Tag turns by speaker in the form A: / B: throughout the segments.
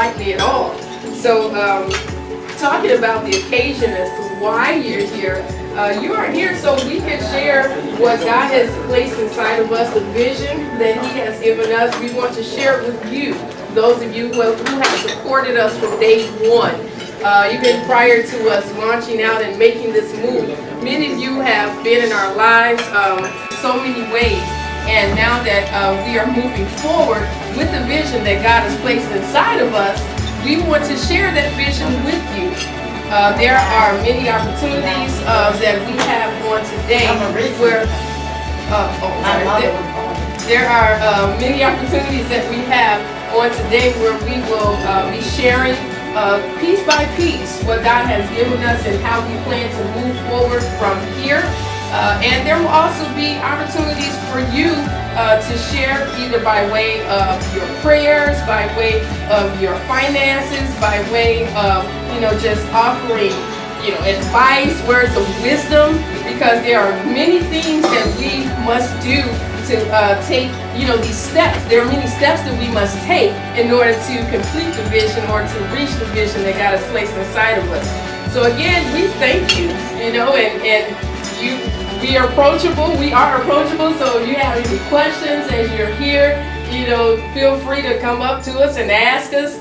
A: lightly at all. So, talking about the occasion as to why you're here, you are here so we can share what God has placed inside of us, the vision that He has given us. We want to share it with you, those of you who have supported us from day one. Even prior to us launching out and making this move. Many of you have been in our lives so many ways, and now that we are moving forward with the vision that God has placed inside of us, we want to share that vision with you. There are many opportunities that we have on today where there are many opportunities that we have on today where we will be sharing piece by piece what God has given us and how we plan to move forward from here. And there will also be opportunities for you to share either by way of your prayers, by way of your finances, by way of, just offering, advice, words of wisdom, because there are many things that we must do to take, these steps. There are many steps that we must take in order to complete the vision or to reach the vision that God has placed inside of us. So again, we thank you, we are approachable. We are approachable. So if you have any questions as you're here, feel free to come up to us and ask us.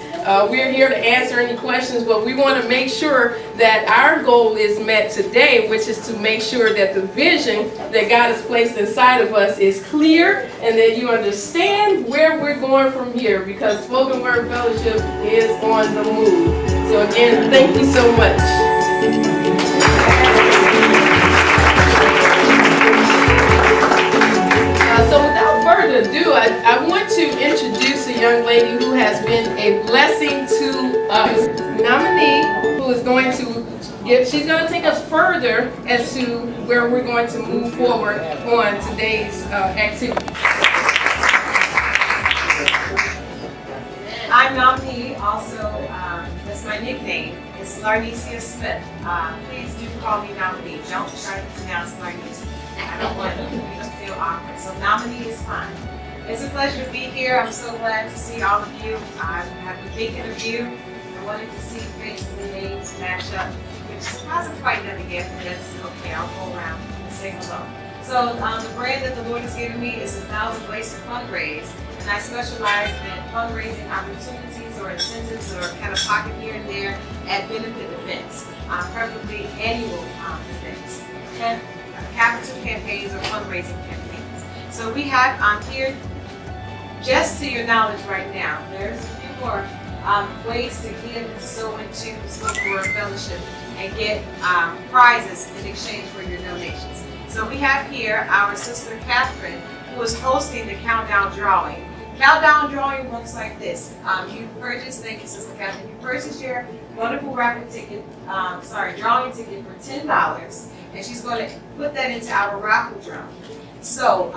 A: We're here to answer any questions, but we want to make sure that our goal is met today, which is to make sure that the vision that God has placed inside of us is clear and that you understand where we're going from here, because Spoken Word Fellowship is on the move. So again, thank you so much. So without further ado, I want to introduce a young lady who has been a blessing to us. Nominee, who is going to she's going to take us further as to where we're going to move forward on today's activity.
B: I'm Nominee, also, that's my nickname. It's Larnesia Smith. Please do call me Nominee. Don't try to pronounce Larnesia. I don't want you to feel awkward. So Nominee is fine. It's a pleasure to be here. I'm so glad to see all of you. I have a big interview. I wanted to see faces and names match up, which hasn't quite done it yet, but that's okay. I'll go around and say hello. So the brand that the Lord has given me is 1,000 Ways to Fundraise, and I specialize in fundraising opportunities or incentives or kind of pocket here and there at benefit events, preferably annual events. And capital campaigns or fundraising campaigns. So we have here, just to your knowledge right now, there's a few more ways to give and sow into the Spoken Word Fellowship and get prizes in exchange for your donations. So we have here our sister Catherine, who is hosting the countdown drawing. Countdown drawing looks like this. You purchase, thank you Sister Catherine, you purchase your wonderful drawing ticket for $10. And she's going to put that into our raffle drum. So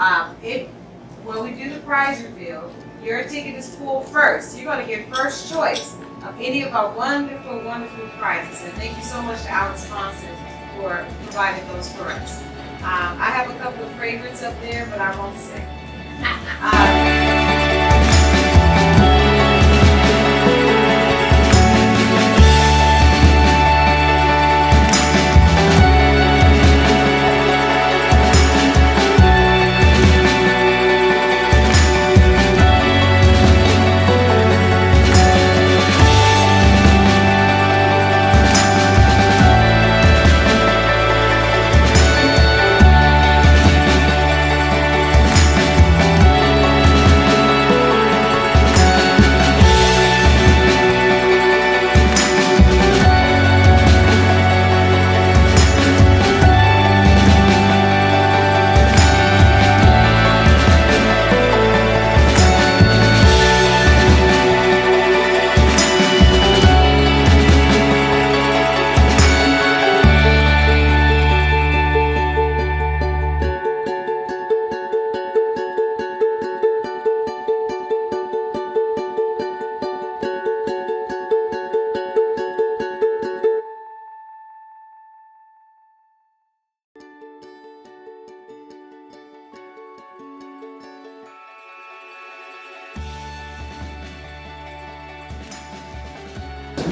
B: when we do the prize reveal, your ticket is pulled first. You're going to get first choice of any of our wonderful, wonderful prizes. And thank you so much to our sponsors for providing those for us. I have a couple of favorites up there, but I won't say.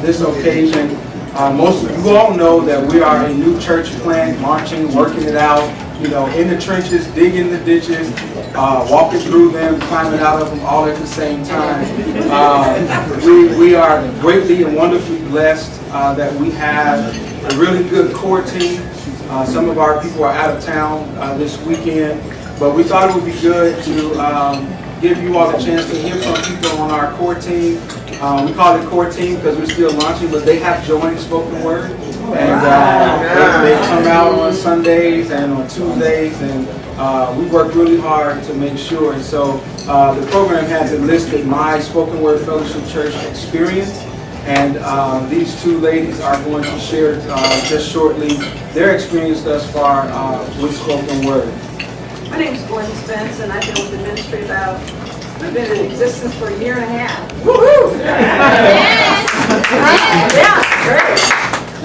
C: this occasion. Most of you all know that we are a new church plant, marching, working it out, you know, in the trenches, digging the ditches, walking through them, climbing out of them all at the same time. We are greatly and wonderfully blessed that we have a really good core team. Some of our people are out of town this weekend, but we thought it would be good to give you all a chance to hear from people on our core team. We call it core team because we're still launching, but they have joined Spoken Word. And they come out on Sundays and on Tuesdays, and we work really hard to make sure. And so the program has enlisted my Spoken Word Fellowship Church experience. And these two ladies are going to share just shortly their experience thus far with Spoken Word.
D: My name is Gwen Spence, and I've been with the ministry I've been in existence for a year and a half. Woohoo! Yeah, great.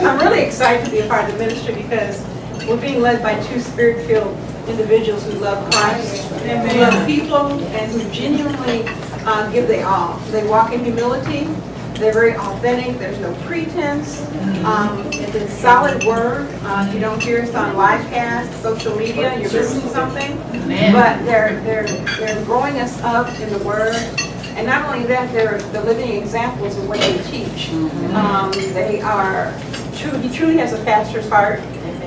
D: I'm really excited to be a part of the ministry because we're being led by two spirit-filled individuals who love Christ, who love people, and who genuinely give their all. They walk in humility. They're very authentic. There's no pretense. It's a solid word. You don't hear us on live cast, social media. You're missing something. But they're growing us up in the word. And not only that, they're the living examples of what they teach. He truly has a pastor's heart.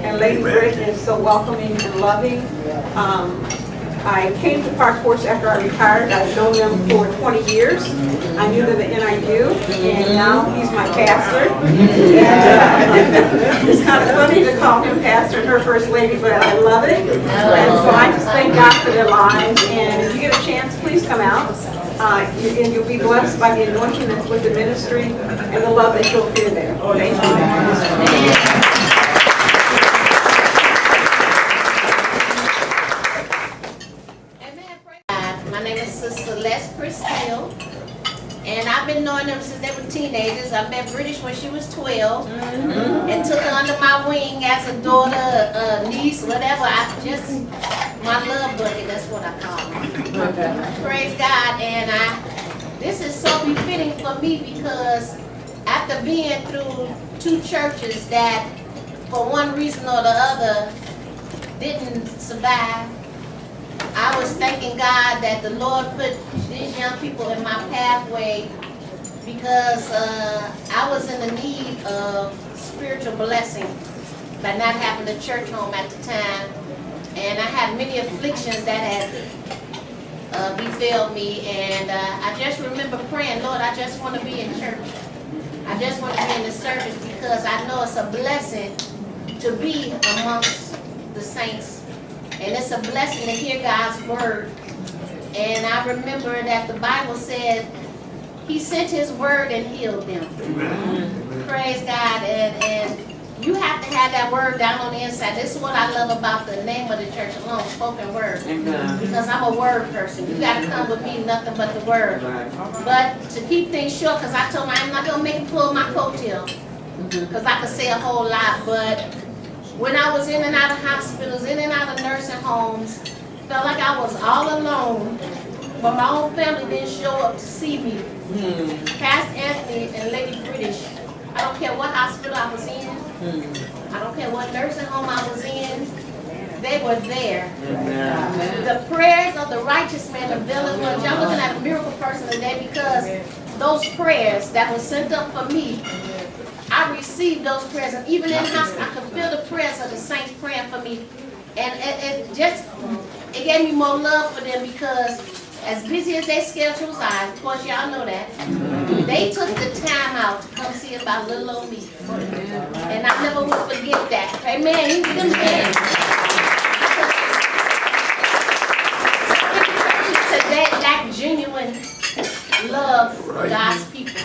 D: And Lady Britt is so welcoming and loving. I came to Park Forest after I retired. I've known them for 20 years. I knew them at NIU, and now he's my pastor. And, it's kind of funny to call him pastor and her first lady, but I love it. And so I just thank God for their lives. And if you get a chance, please come out. And you'll be blessed by the anointing that's with the ministry and the love that you'll feel there. Thank you.
E: My name is Sister Les Christelle, and I've been knowing them since they were teenagers. I met British when she was 12 and took her under my wing as a daughter, a niece, whatever. My love buddy, that's what I call her. Praise God, and this is so befitting for me because after being through two churches that for one reason or the other didn't survive, I was thanking God that the Lord put these young people in my pathway because I was in the need of spiritual blessing by not having a church home at the time. And I had many afflictions that had befell me. And I just remember praying, Lord, I just want to be in church. I just want to be in the service because I know it's a blessing to be amongst the saints. And it's a blessing to hear God's word. And I remember that the Bible said He sent His word and healed them. Amen. Praise God. And you have to have that word down on the inside. This is what I love about the name of the church alone, Spoken Word. Amen. Because I'm a word person. You got to come with me, nothing but the word. But to keep things short, because I told them I'm not going to make them pull my coattail. Because I could say a whole lot, but when I was in and out of hospitals, in and out of nursing homes, felt like I was all alone. But my own family didn't show up to see me. Pastor Anthony and Lady British, I don't care what hospital I was in. I don't care what nursing home I was in. They were there. The prayers of the righteous man availeth much. I'm looking at a miracle person today because those prayers that were sent up for me, I received those prayers, and even in hospital, I could feel the prayers of the saints praying for me, and it gave me more love for them because as busy as their schedules are, of course y'all know that, they took the time out to come see about little old me, and I never will forget that. Amen. You give them hands. Today, that genuine love for God's people.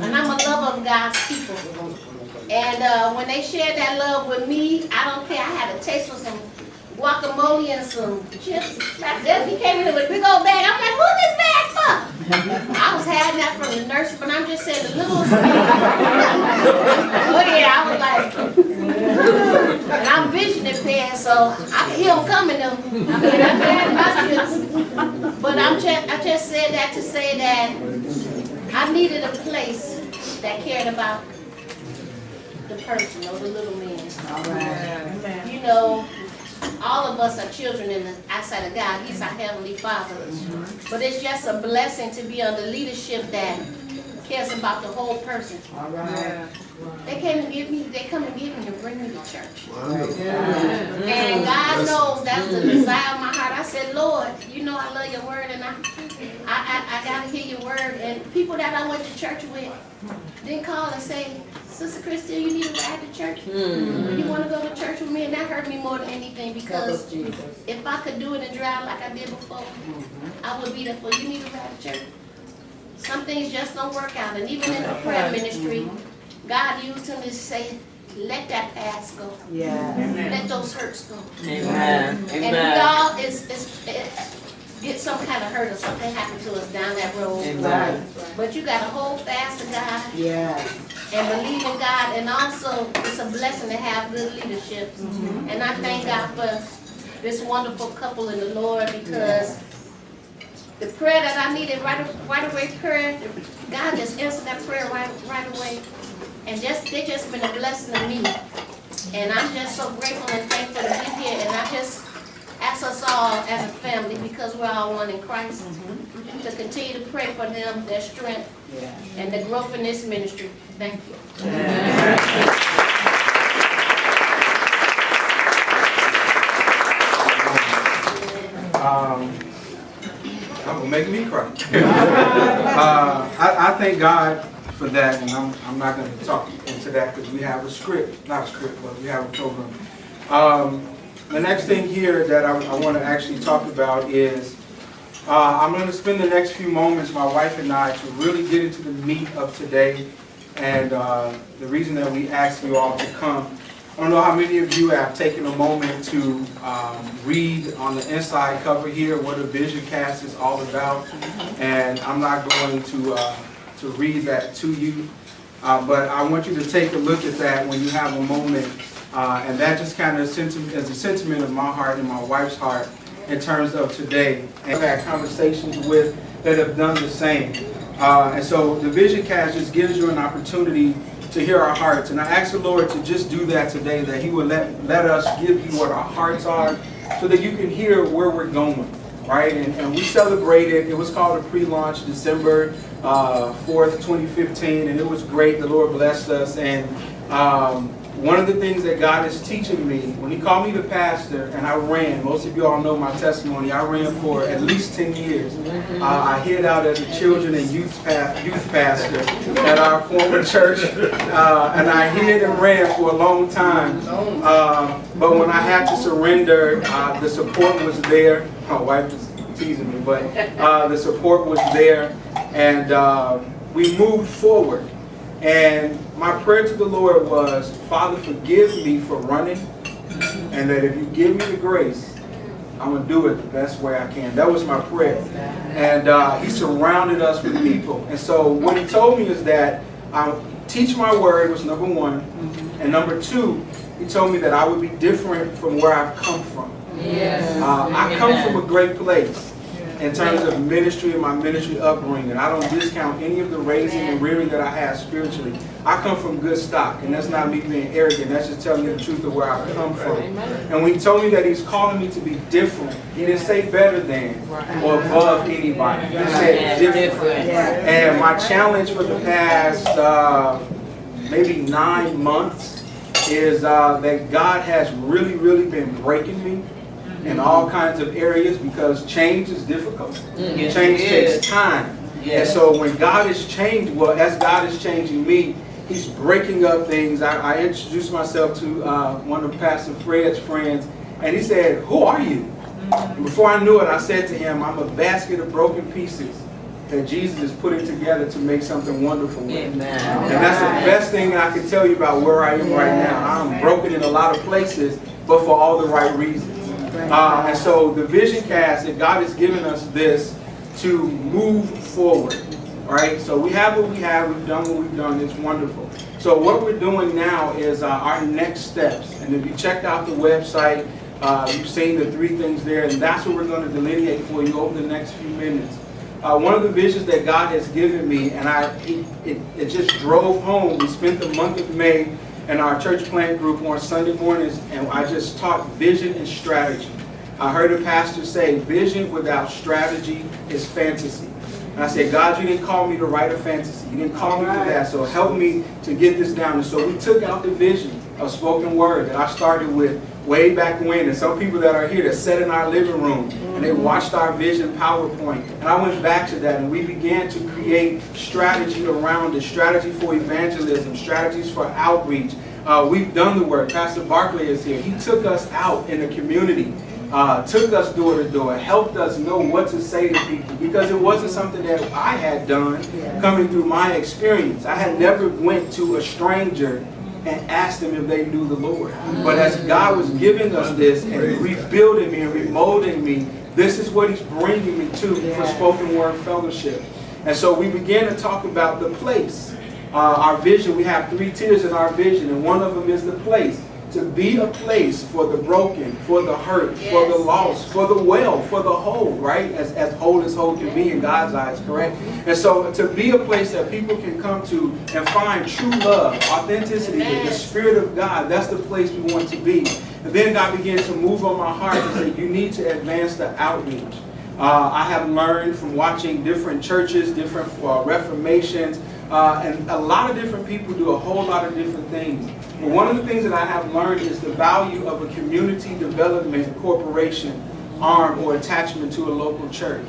E: And I'm a lover of God's people. And when they shared that love with me, I don't care. I had a taste for some guacamole and some chips. He came in with a big old bag. I'm like, who's this bag for? I was having that from the nurse, but I'm just saying the little oh yeah, I was like, and I'm vision impaired, so I can hear them coming though. I mean, I'm bad about this. But I just said that to say that I needed a place that cared about the person or the little man. You know, all of us are children in the eyesight of God. He's our Heavenly Father. But it's just a blessing to be under leadership that cares about the whole person. They come and give me to bring me to church. And God knows that's the desire of my heart. I said, Lord, you know I love your word, and I got to hear your word. And people that I went to church with didn't call and say, Sister Christy, you need to ride to church. You want to go to church with me? And that hurt me more than anything, because if I could do it and drive like I did before, I would be there for you. You need to ride to church. Some things just don't work out. And even in the prayer ministry, God used him to say, let that past go. Let those hurts go.
F: Amen.
E: And we all get some kind of hurt or something happened to us down that road.
F: Amen.
E: But you got to hold fast to God and believe in God. And also, it's a blessing to have good leadership. And I thank God for this wonderful couple in the Lord, because the prayer that I needed right away, God just answered that prayer right away. And they just been a blessing to me. And I'm just so grateful and thankful to be here. And I just ask us all as a family, because we're all one in Christ, to continue to pray for them, their strength, and the growth in this ministry. Thank you.
C: That will make me cry. I thank God for that, and I'm not going to talk into that because we have a script, not a script, but we have a program. The next thing here that I want to actually talk about is I'm going to spend the next few moments, my wife and I, to really get into the meat of today, and the reason that we asked you all to come. I don't know how many of you have taken a moment to read on the inside cover here what a VisionCast is all about, and I'm not going to read that to you, but I want you to take a look at that when you have a moment, and that just kind of is a sentiment of my heart and my wife's heart in terms of today. And I've had conversations with that have done the same, and so the VisionCast just gives you an opportunity to hear our hearts. And I ask the Lord to just do that today, that He would let us give you what our hearts are, so that you can hear where we're going, right? And we celebrated, it was called a pre-launch, December 4th, 2015, and it was great. The Lord blessed us. And one of the things that God is teaching me, when He called me the pastor, and I ran, most of you all know my testimony, I ran for at least 10 years. I hid out as a children and youth pastor at our former church, and I hid and ran for a long time. But when I had to surrender, the support was there. My wife is teasing me, but the support was there, and we moved forward. And my prayer to the Lord was, Father, forgive me for running, and that if you give me the grace, I'm going to do it the best way I can. That was my prayer. And He surrounded us with people. And so what He told me is that I teach my word was number one. And number two, He told me that I would be different from where I've come from. I come from a great place in terms of ministry and my ministry upbringing. I don't discount any of the raising and rearing that I had spiritually. I come from good stock, and that's not me being arrogant. That's just telling you the truth of where I come from. And when He told me that He's calling me to be different, He didn't say better than or above anybody. He said different. And my challenge for the past maybe 9 months is that God has really been breaking me in all kinds of areas, because change is difficult. Change takes time. And so when God is changed, well, as God is changing me, He's breaking up things. I introduced myself to one of Pastor Fred's friends, and he said, "Who are you?" And before I knew it, I said to him, "I'm a basket of broken pieces that Jesus is putting together to make something wonderful with." And that's the best thing I can tell you about where I am right now. I'm broken in a lot of places, but for all the right reasons. And so the VisionCast, that God has given us this to move forward, right? So we have what we have, we've done what we've done, it's wonderful. So what we're doing now is our next steps. And if you checked out the website, you've seen the 3 things there, and that's what we're going to delineate for you over the next few minutes. one of the visions that God has given me, and it just drove home. We spent the month of May in our church plant group on Sunday mornings, and I just taught vision and strategy. I heard a pastor say, vision without strategy is fantasy. And I said, God, you didn't call me to write a fantasy. You didn't call me for that, so help me to get this down. And so we took out the vision of spoken word that I started with way back when. And some people that are here that sat in our living room and they watched our vision PowerPoint. And I went back to that and we began to create strategy around it, strategy for evangelism, strategies for outreach. We've done the work. Pastor Barclay is here. He took us out in the community. Took us door to door, helped us know what to say to people, because it wasn't something that I had done coming through my experience. I had never went to a stranger and asked them if they knew the Lord. But as God was giving us this and rebuilding me and remolding me, this is what He's bringing me to for Spoken Word Fellowship. And so we began to talk about the place. Our vision, we have 3 tiers in our vision, and one of them is the place. To be a place for the broken, for the hurt, for the lost, for the well, for the whole, right? As whole can be in God's eyes, correct? And so to be a place that people can come to and find true love, authenticity, the Spirit of God, that's the place we want to be. And then God began to move on my heart and say, you need to advance the outreach. I have learned from watching different churches, different reformations, and a lot of different people do a whole lot of different things. But one of the things that I have learned is the value of a community development corporation arm or attachment to a local church.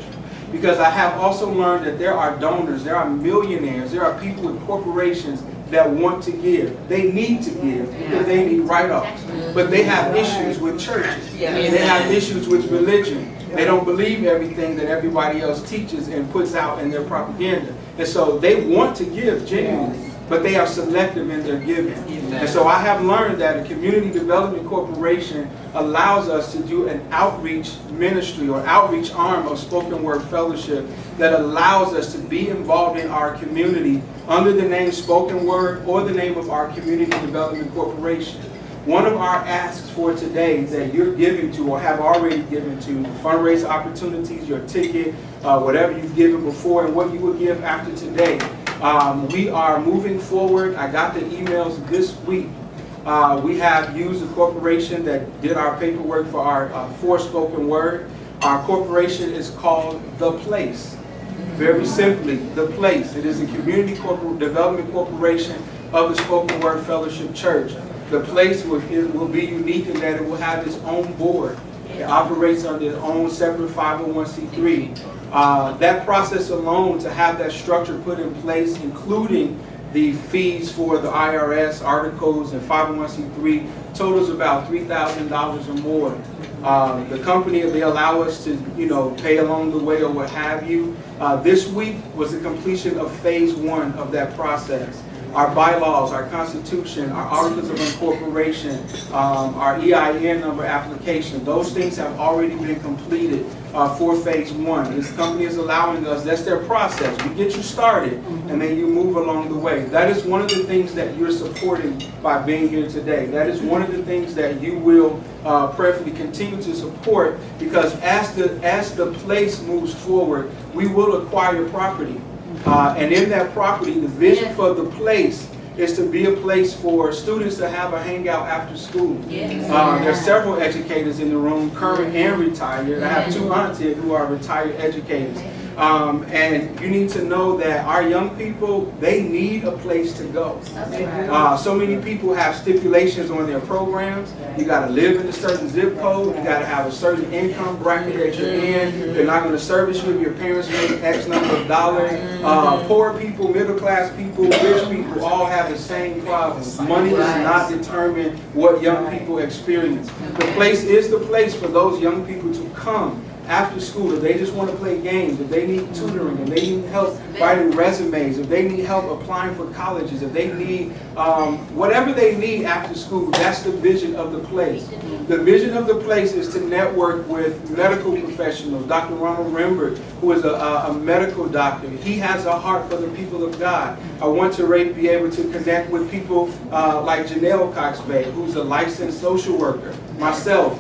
C: Because I have also learned that there are donors, there are millionaires, there are people with corporations that want to give. They need to give because they need write-offs. But they have issues with churches. They have issues with religion. They don't believe everything that everybody else teaches and puts out in their propaganda. And so they want to give genuinely, but they are selective in their giving. And so I have learned that a community development corporation allows us to do an outreach ministry or outreach arm of Spoken Word Fellowship that allows us to be involved in our community under the name Spoken Word or the name of our Community Development Corporation. One of our asks for today that you're giving to or have already given to, fundraise opportunities, your ticket, whatever you've given before and what you will give after today. We are moving forward. I got the emails this week. We have used a corporation that did our paperwork for our for Spoken Word. Our corporation is called The Place. Very simply, The Place. It is a community development corporation of the Spoken Word Fellowship Church. The Place will be unique in that it will have its own board. It operates under its own separate 501c3. That process alone, to have that structure put in place, including the fees for the IRS, articles, and 501c3, totals about $3,000 or more. The company, they allow us to, pay along the way or what have you. This week was the completion of phase 1 of that process. Our bylaws, our constitution, our articles of incorporation, our EIN number application, those things have already been completed for phase 1. This company is allowing us, that's their process. We get you started and then you move along the way. That is one of the things that you're supporting by being here today. That is one of the things that you will prayerfully continue to support, because as the place moves forward, we will acquire property. And in that property, the vision for the place is to be a place for students to have a hangout after school. There are several educators in the room, current and retired. I have 2 aunts here who are retired educators. And you need to know that our young people, they need a place to go. So many people have stipulations on their programs. You got to live in a certain zip code. You got to have a certain income bracket that you're in. They're not going to service you if your parents make X number of dollars. Poor people, middle class people, rich people all have the same problems. Money does not determine what young people experience. The place is the place for those young people to come after school. If they just want to play games, if they need tutoring, if they need help writing resumes, if they need help applying for colleges, if they need whatever they need after school, that's the vision of the place. The vision of the place is to network with medical professionals. Dr. Ronald Rembert, who is a medical doctor, he has a heart for the people of God. I want to be able to connect with people like Janelle Cox-Bay, who's a licensed social worker. Myself,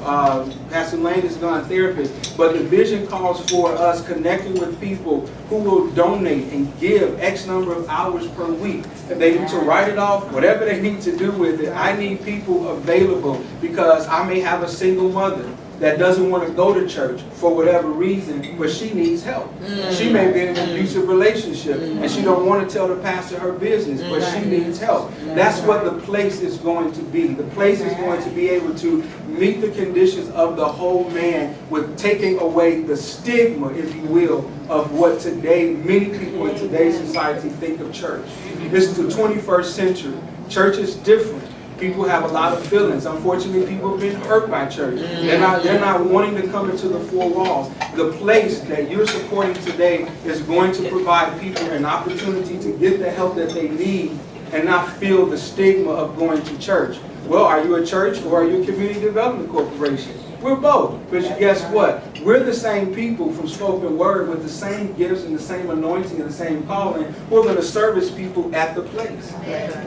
C: Pastor Lane is not a therapist, but the vision calls for us connecting with people who will donate and give X number of hours per week. If they need to write it off, whatever they need to do with it, I need people available because I may have a single mother that doesn't want to go to church for whatever reason, but she needs help. She may be in an abusive relationship and she don't want to tell the pastor her business, but she needs help. That's what the place is going to be. The place is going to be able to meet the conditions of the whole man with taking away the stigma, if you will, of what today many people in today's society think of church. This is the 21st century. Church is different. People have a lot of feelings. Unfortunately, people have been hurt by church. They're not wanting to come into the four walls. The place that you're supporting today is going to provide people an opportunity to get the help that they need and not feel the stigma of going to church. Well, are you a church or are you a community development corporation? We're both. But guess what? We're the same people from spoken word with the same gifts and the same anointing and the same calling. We're going to service people at the place.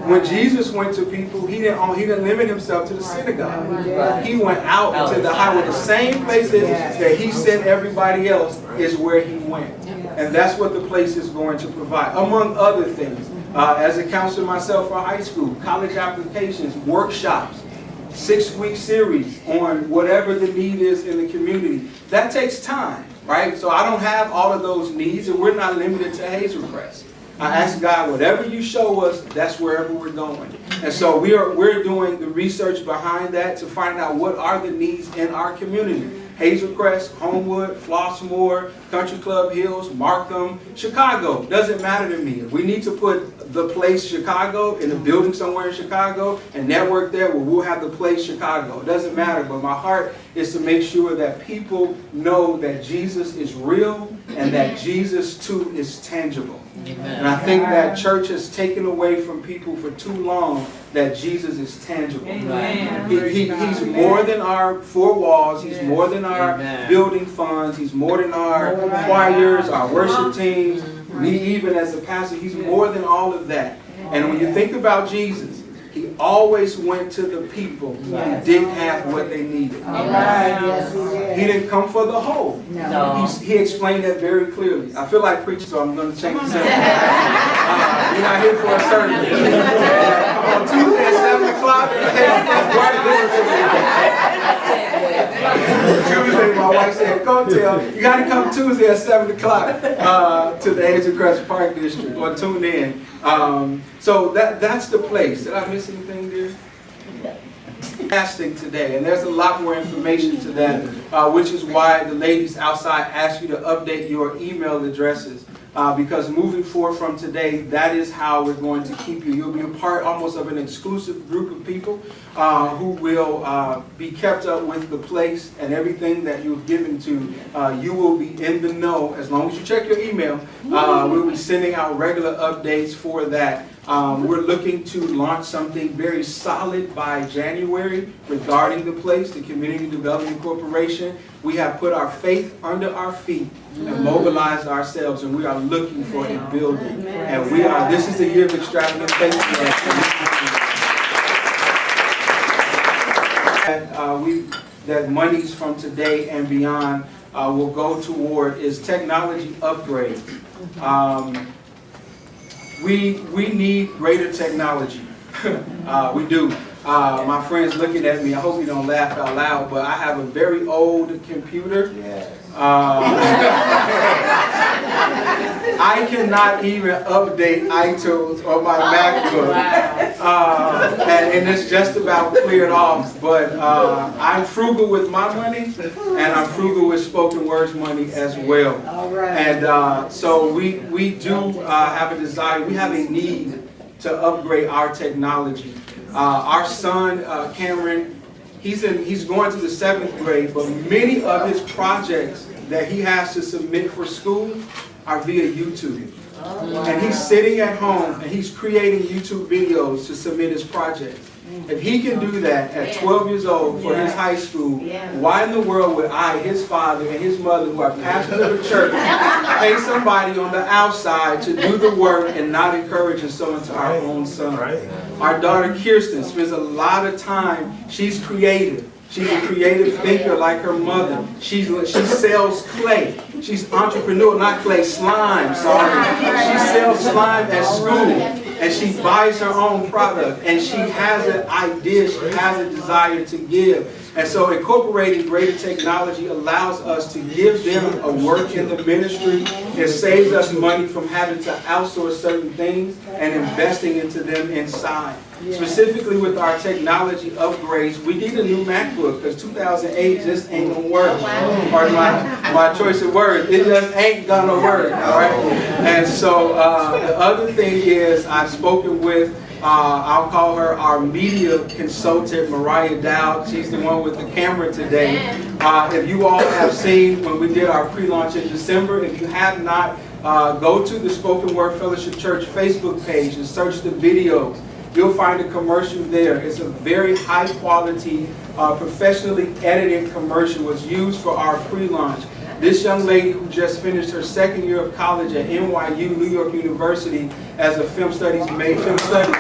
C: When Jesus went to people, he didn't limit himself to the synagogue. He went out to the highway. The same places that he sent everybody else is where he went. And that's what the place is going to provide, among other things. As a counselor myself for high school, college applications, workshops, 6-week series on whatever the need is in the community. That takes time, right? So I don't have all of those needs, and we're not limited to Hazel Crest. I ask God, whatever you show us, that's wherever we're going. And so we're doing the research behind that to find out what are the needs in our community. Hazel Crest, Homewood, Flossmoor, Country Club Hills, Markham, Chicago. Doesn't matter to me. If we need to put the place Chicago in a building somewhere in Chicago and network there, well, we'll have the place Chicago. It doesn't matter. But my heart is to make sure that people know that Jesus is real and that Jesus too is tangible. Amen. And I think that church has taken away from people for too long that Jesus is tangible. He's more than our four walls. He's more than our building funds. He's more than our choirs, our worship teams. Me, even as a pastor, he's more than all of that. And when you think about Jesus, he always went to the people who didn't have what they needed. He didn't come for the whole. He explained that very clearly. I feel like preaching, so I'm going to change the subject. We're not here for a sermon. On Tuesday at 7 o'clock, Tuesday, my wife said, go tell, you got to come Tuesday at 7 o'clock to the Hazel Crest Park District, or tune in. So that's the place. Did I miss anything there? Fasting today, and there's a lot more information to that, which is why the ladies outside asked you to update your email addresses. Because moving forward from today, that is how we're going to keep you. You'll be a part almost of an exclusive group of people who will be kept up with the place and everything that you've given to. You will be in the know as long as you check your email. We'll be sending out regular updates for that. We're looking to launch something very solid by January regarding the place, the Community Development Corporation. We have put our faith under our feet and mobilized ourselves, and we are looking for a building. And this is the year of extravagant faith. That monies from today and beyond will go toward is technology upgrades. We need greater technology. We do. My friend's looking at me. I hope you don't laugh out loud, but I have a very old computer. I cannot even update iTunes on my MacBook. And it's just about cleared off. But I'm frugal with my money, and I'm frugal with spoken words money as well. And so we do have a desire. We have a need to upgrade our technology. Our son, Cameron, he's going to the 7th grade, but many of his projects that he has to submit for school are via YouTube. And he's sitting at home and he's creating YouTube videos to submit his project. If he can do that at 12 years old for his high school, why in the world would I, his father and his mother, who are pastors of the church, pay somebody on the outside to do the work and not encourage and sow into our own son? Our daughter Kirsten spends a lot of time, she's creative. She's a creative thinker like her mother. She sells clay. She's entrepreneur, not clay, slime, sorry. She sells slime at school. And she buys her own product. And she has an idea, she has a desire to give. And so incorporating greater technology allows us to give them a work in the ministry. It saves us money from having to outsource certain things and investing into them inside. Specifically with our technology upgrades, we need a new MacBook because 2008 just ain't gonna work. Pardon my choice of words. It just ain't gonna work, all right? And so the other thing is I've spoken with I'll call her our media consultant, Mariah Dowd. She's the one with the camera today. If you all have seen when we did our pre-launch in December, if you have not, go to the Spoken Word Fellowship Church Facebook page and search the videos. You'll find a commercial there. It's a very high quality, professionally edited commercial. Was used for our pre-launch. This young lady who just finished her second year of college at NYU, New York University, as a film studies major. Film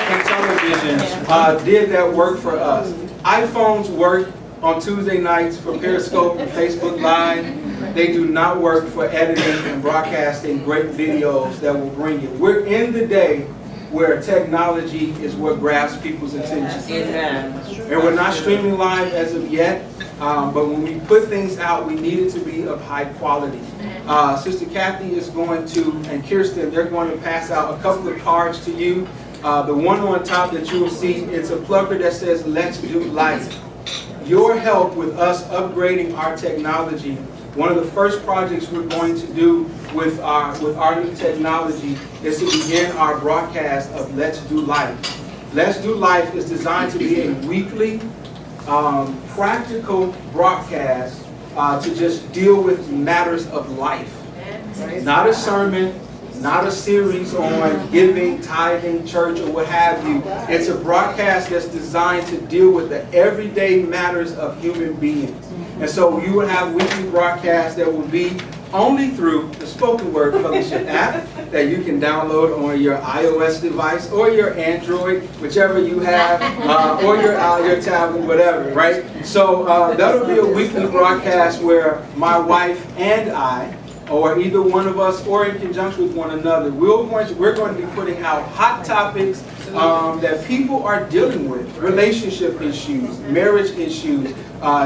C: and television did that work for us. iPhones work on Tuesday nights for Periscope and Facebook Live. They do not work for editing and broadcasting great videos that will bring you. We're in the day where technology is what grabs people's attention. And we're not streaming live as of yet, but when we put things out, we need it to be of high quality. Sister Kathy is going to, and Kirsten, they're going to pass out a couple of cards to you. The one on top that you will see, it's a plugger that says, "Let's Do Life." Your help with us upgrading our technology. One of the first projects we're going to do with our new technology is to begin our broadcast of Let's Do Life. Let's Do Life is designed to be a weekly, practical broadcast to just deal with matters of life. Not a sermon, not a series on giving, tithing, church, or what have you. It's a broadcast that's designed to deal with the everyday matters of human beings. And so you will have weekly broadcasts that will be only through the Spoken Word Fellowship app that you can download on your iOS device or your Android, whichever you have, or your tablet, whatever, right? So that'll be a weekly broadcast where my wife and I, or either one of us, or in conjunction with one another, we're going to be putting out hot topics that people are dealing with. Relationship issues, marriage issues,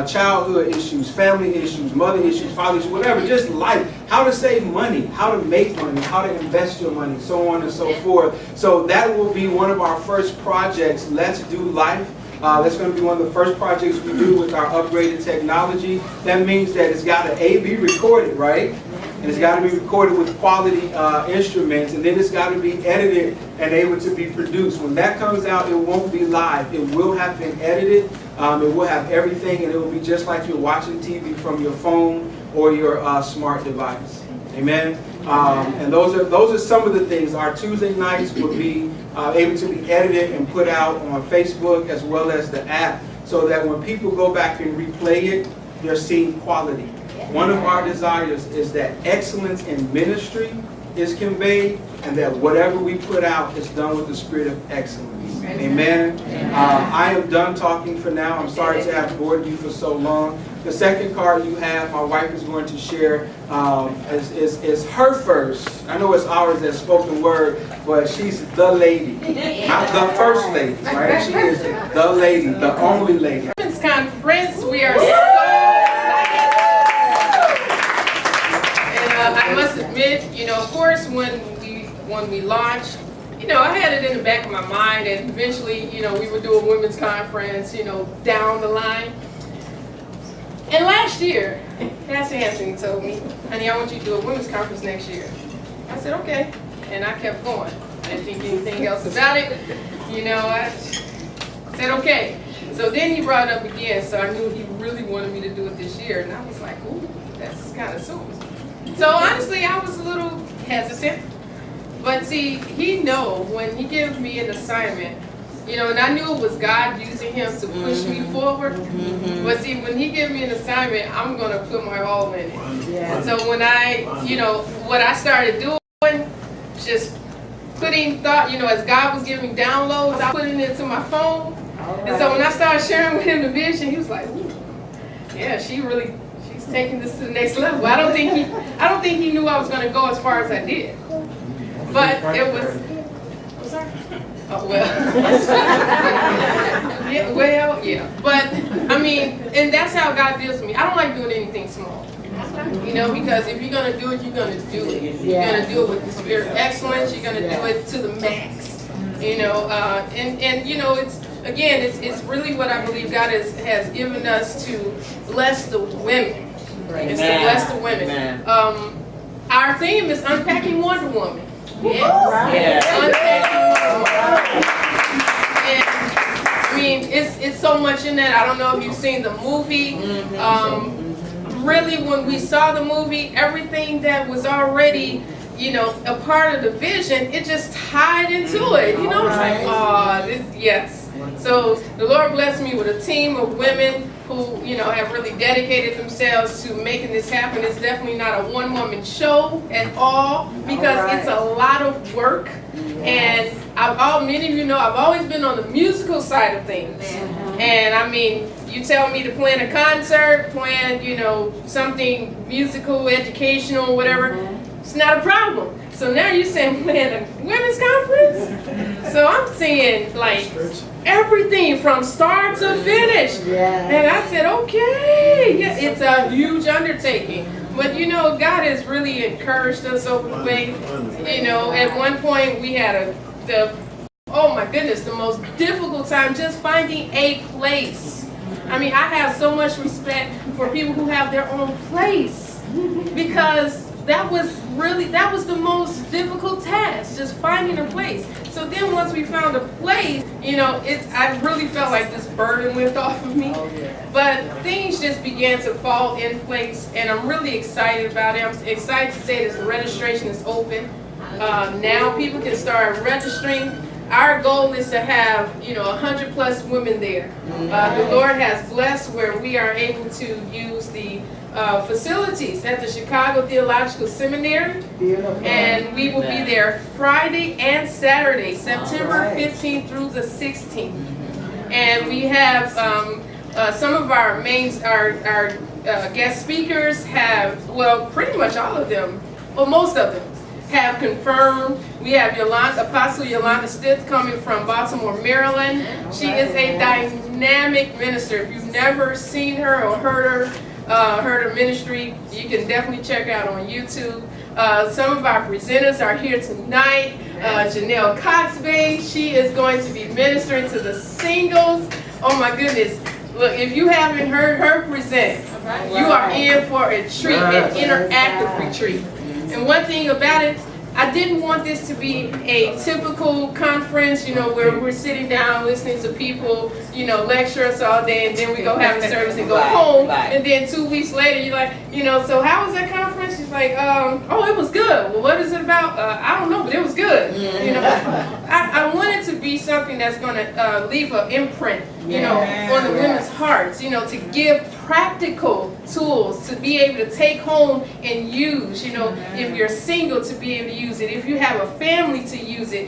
C: childhood issues, family issues, mother issues, father issues, whatever, just life. How to save money, how to make money, how to invest your money, so on and so forth. So that will be one of our first projects, Let's Do Life. That's going to be one of the first projects we do with our upgraded technology. That means that it's got to be recorded, right? And it's got to be recorded with quality instruments, and then it's got to be edited and able to be produced. When that comes out, it won't be live. It will have been edited. It will have everything, and it will be just like you're watching TV from your phone or your smart device. Amen. And those are some of the things. Our Tuesday nights will be able to be edited and put out on Facebook as well as the app, so that when people go back and replay it, they're seeing quality. One of our desires is that excellence in ministry is conveyed, and that whatever we put out is done with the spirit of excellence. Amen. I am done talking for now. I'm sorry to have bored you for so long. The second card you have, my wife is going to share, is her first. I know it's ours as Spoken Word, but she's the lady, not the first lady, right? She is the lady, the only lady.
A: Women's Conference, we are so excited. And I must admit, of course, when we launched, I had it in the back of my mind, and eventually, we would do a women's conference, down the line. And last year, Pastor Anthony told me, "Honey, I want you to do a women's conference next year." I said, "Okay." And I kept going. I didn't think anything else about it. I said, "Okay." So then he brought it up again, so I knew he really wanted me to do it this year. And I was like, "Ooh, that's kind of soon." So honestly, I was a little hesitant. But see, he know when he gives me an assignment, and I knew it was God using him to push me forward. But see, when he gives me an assignment, I'm gonna put my all in it. And so when what I started doing, just putting thought, as God was giving downloads, I put it into my phone. And so when I started sharing with him the vision, he was like, ooh, yeah, she's taking this to the next level. I don't think he knew I was gonna go as far as I did. But it was, oh, well. yeah. But, and that's how God deals with me. I don't like doing anything small. Because if you're going to do it, you're going to do it. You're going to do it with the spirit of excellence. You're going to do it to the max. It's really what I believe God has given us to bless the women. It's to bless the women. Our theme is Unpacking Wonder Woman. Yes. And it's so much in that. I don't know if you've seen the movie. Really, when we saw the movie, everything that was already, a part of the vision, it just tied into it. It's like, yes. So the Lord blessed me with a team of women who, have really dedicated themselves to making this happen. It's definitely not a one-woman show at all, because it's a lot of work. And many of you know, I've always been on the musical side of things. And you tell me to plan a concert, plan, something musical, educational, whatever, it's not a problem. So now you're saying plan a women's conference? So I'm seeing like everything from start to finish. And I said, okay, it's a huge undertaking. But God has really encouraged us over the way. At one point we had the most difficult time just finding a place. I have so much respect for people who have their own place, because that was the most difficult task, just finding a place. So then once we found a place, I really felt like this burden went off of me. But things just began to fall in place, and I'm really excited about it. I'm excited to say that the registration is open. Now people can start registering. Our goal is to have, 100 plus women there. The Lord has blessed where we are able to use the facilities at the Chicago Theological Seminary. And we will be there Friday and Saturday, September 15th through the 16th. And we have some of our guest speakers pretty much all of them, most of them have confirmed. We have Apostle Yolanda Stith coming from Baltimore, Maryland. She is a dynamic minister. If you've never seen her or heard her ministry, you can definitely check out on YouTube. Some of our presenters are here tonight. Janelle Coxbay, she is going to be ministering to the singles. Oh my goodness. Look, if you haven't heard her present, you are in for a treat, an interactive retreat. And one thing about it, I didn't want this to be a typical conference, where we're sitting down listening to people, lecture us all day, and then we go have a service and go home. And then 2 weeks later, you're like, so how was that conference? She's like, it was good. Well, what is it about? I don't know, but it was good. I want it to be something that's going to leave an imprint, on the women's hearts, to give practical tools to be able to take home and use, if you're single, to be able to use it, if you have a family, to use it.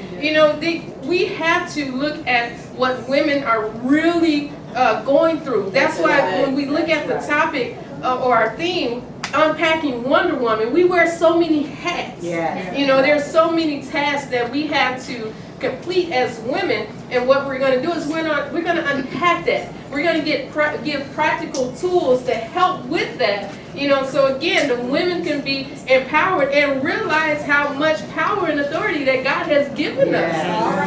A: We have to look at what women are really going through. That's why when we look at the topic or our theme, Unpacking Wonder Woman, we wear so many hats. There's so many tasks that we have to complete as women, and what we're going to do is we're going to unpack that. We're going to give practical tools to help with that. So again, the women can be empowered and realize how much power and authority that God has given us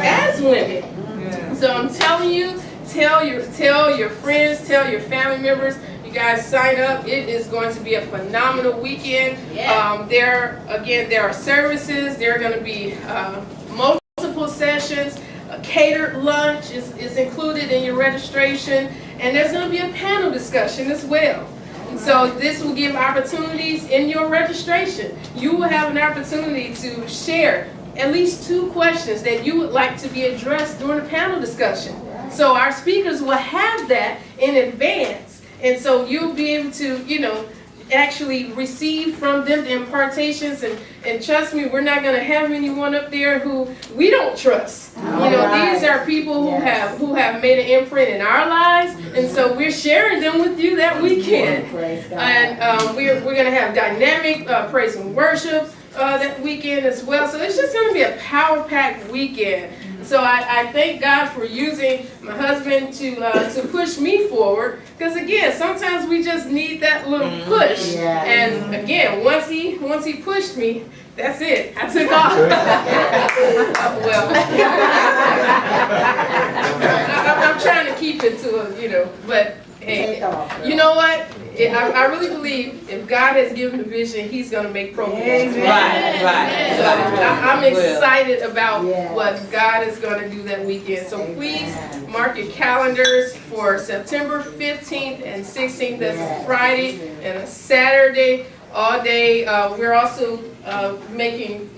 A: as women. So I'm telling you, tell your friends, tell your family members. You guys sign up. It is going to be a phenomenal weekend. There are services. There are going to be multiple sessions. A catered lunch is included in your registration, and there's going to be a panel discussion as well. So this will give opportunities in your registration. You will have an opportunity to share at least 2 questions that you would like to be addressed during a panel discussion. So our speakers will have that in advance. And so you'll be able to, actually receive from them the impartations, and trust me, we're not going to have anyone up there who we don't trust. These are people who have made an imprint in our lives, and so we're sharing them with you that weekend. And we're going to have dynamic praise and worship that weekend as well. So it's just going to be a power-packed weekend. So I thank God for using my husband to push me forward. Because again, sometimes we just need that little push. And again, once he pushed me, that's it. I took off. I'm trying to keep it to but hey, you know what? I really believe if God has given the vision, He's going to make progress.
F: Right.
A: So I'm excited about what God is going to do that weekend. So please mark your calendars for September 15th and 16th. That's a Friday and a Saturday, all day. We're also making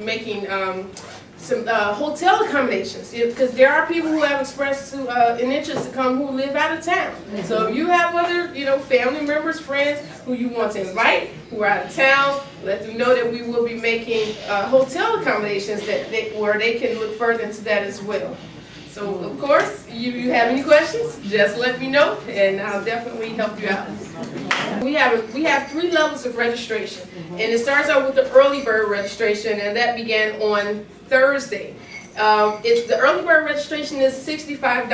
A: some hotel accommodations, because there are people who have expressed an interest to come who live out of town. So if you have other, family members, friends who you want to invite who are out of town, let them know that we will be making hotel accommodations where they can look further into that as well. So of course, you have any questions, just let me know, and I'll definitely help you out. We have 3 levels of registration, and it starts out with the early bird registration, and that began on Thursday. The early bird registration is $65,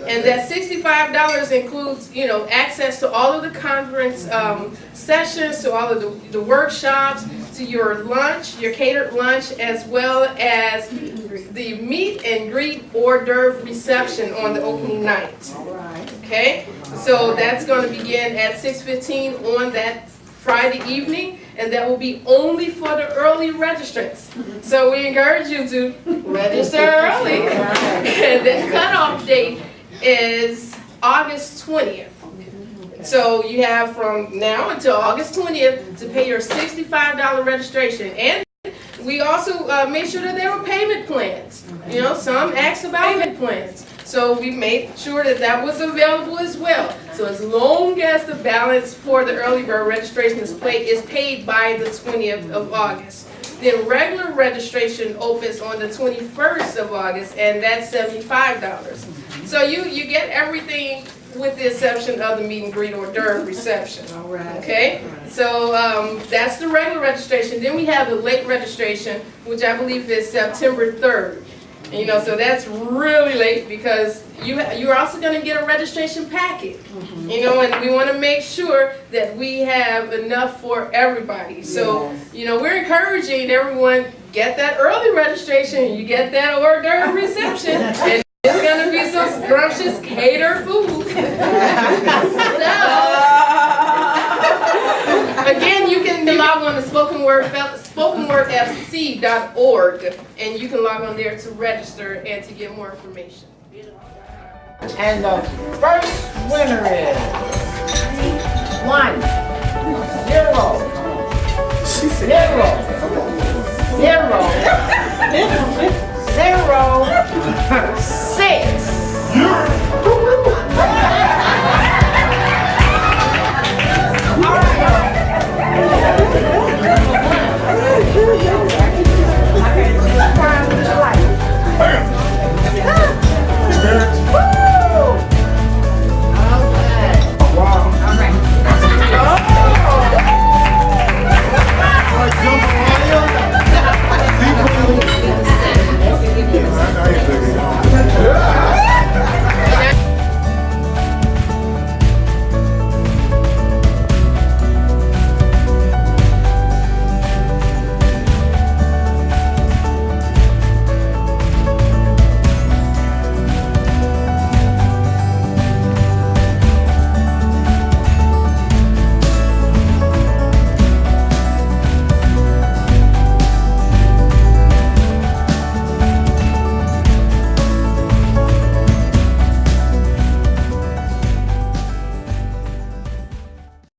A: and that $65 includes, access to all of the conference sessions, to all of the workshops, to your lunch, your catered lunch, as well as the meet and greet hors d'oeuvre reception on the opening night. Okay, so that's going to begin at 6:15 on that Friday evening, and that will be only for the early registrants. So we encourage you to register early. And the cutoff date is August 20th. So you have from now until August 20th to pay your $65 registration. And we also made sure that there were payment plans. Some asked about payment plans. So we made sure that was available as well. So as long as the balance for the early bird registration is paid by the 20th of August. Then regular registration opens on the 21st of August, and that's $75. So you get everything with the exception of the meet and greet hors d'oeuvre reception. Okay? So that's the regular registration. Then we have the late registration, which I believe is September 3rd. So that's really late, because you're also going to get a registration packet. And we want to make sure that we have enough for everybody. So, we're encouraging everyone, get that early registration, you get that hors d'oeuvre reception, and it's going to be some scrumptious catered food. Again, you can log on to spokenwordfc.org, and you can log on there to register and to get more information.
F: And the first winner is 1 0 0 0 0 6